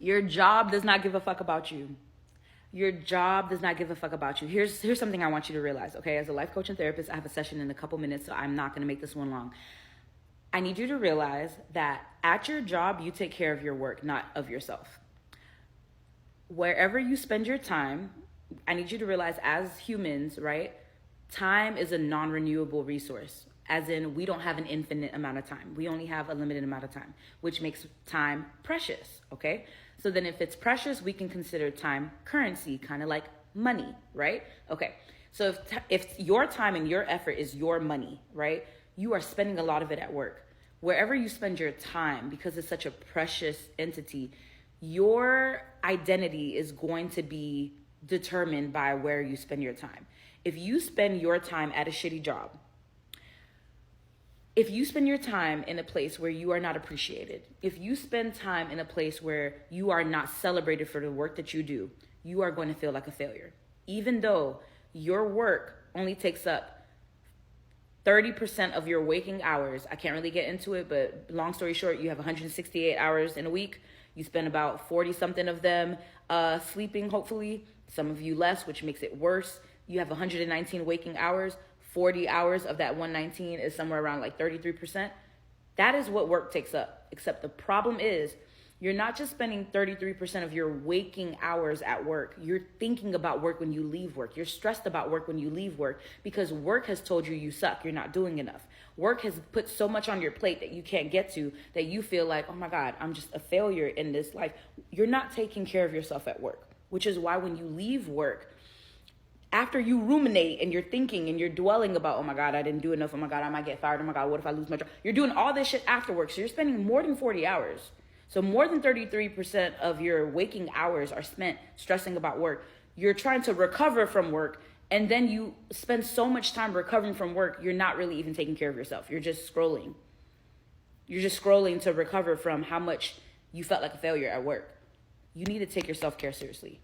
Your job does not give a fuck about you. Your job does not give a fuck about you. Here's something I want you to realize, okay? As a life coach and therapist, I have a session in a couple minutes, so I'm not gonna make this one long. I need you to realize that at your job, you take care of your work, not of yourself. Wherever you spend your time, I need you to realize as humans, right? Time is a non-renewable resource, as in we don't have an infinite amount of time. We only have a limited amount of time, which makes time precious, okay? So then if it's precious, we can consider time currency, kind of like money, right? Okay, so if your time and your effort is your money, right? You are spending a lot of it at work. Wherever you spend your time, because it's such a precious entity, your identity is going to be determined by where you spend your time. If you spend your time at a shitty job, if you spend your time in a place where you are not appreciated, if you spend time in a place where you are not celebrated for the work that you do, you are going to feel like a failure. Even though your work only takes up 30% of your waking hours. I can't really get into it, but long story short, you have 168 hours in a week. You spend about 40 something of them sleeping, hopefully. Some of you less, which makes it worse. You have 119 waking hours. 40 hours of that 119 is somewhere around like 33%. That is what work takes up. Except the problem is you're not just spending 33% of your waking hours at work. You're thinking about work when you leave work. You're stressed about work when you leave work because work has told you you suck. You're not doing enough. Work has put so much on your plate that you can't get to that you feel like, oh my God, I'm just a failure in this life. You're not taking care of yourself at work, which is why when you leave work, after you ruminate and you're thinking and you're dwelling about, oh my God, I didn't do enough. Oh my God, I might get fired. Oh my God, what if I lose my job? You're doing all this shit after work. So you're spending more than 40 hours. So more than 33% of your waking hours are spent stressing about work. You're trying to recover from work, and then you spend so much time recovering from work, you're not really even taking care of yourself. You're just scrolling. You're just scrolling to recover from how much you felt like a failure at work. You need to take your self-care seriously.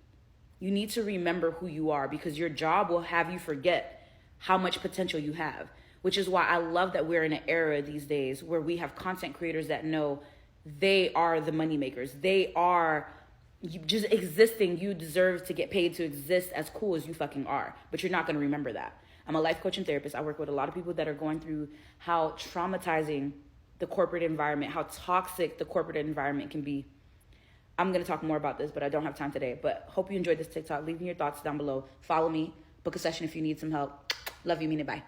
You need to remember who you are because your job will have you forget how much potential you have, which is why I love that we're in an era these days where we have content creators that know they are the money makers. They are just existing. You deserve to get paid to exist as cool as you fucking are, but you're not going to remember that. I'm a life coach and therapist. I work with a lot of people that are going through how traumatizing the corporate environment, how toxic the corporate environment can be. I'm going to talk more about this, but I don't have time today. But hope you enjoyed this TikTok. Leave me your thoughts down below. Follow me. Book a session if you need some help. Love you, mean it. Bye.